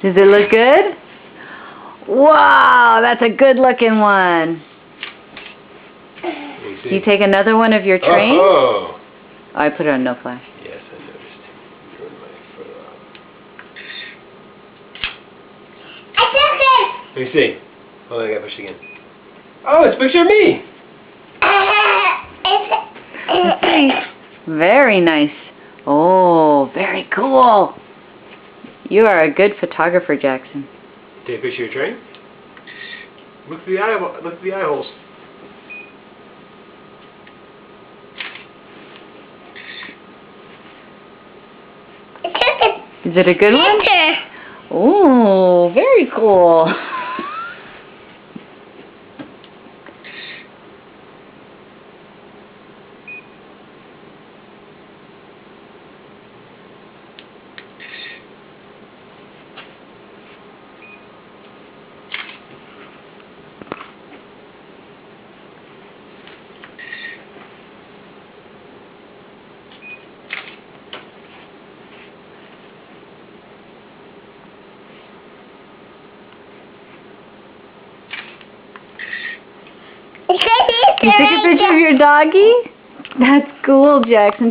Does it look good? Wow, that's a good looking one. You take another one of your trains? Oh, I put it on no flash. yes, I noticed. Turn my foot off. I took it! Let me see. Hold on, I gotta push it again. Oh, it's a picture of me! Very nice. Oh, very cool. You are a good photographer, Jackson. Take a picture of your train. Look through the eye holes. Is it a good one? Oh, very cool. You took a picture of your doggy? That's cool, Jackson.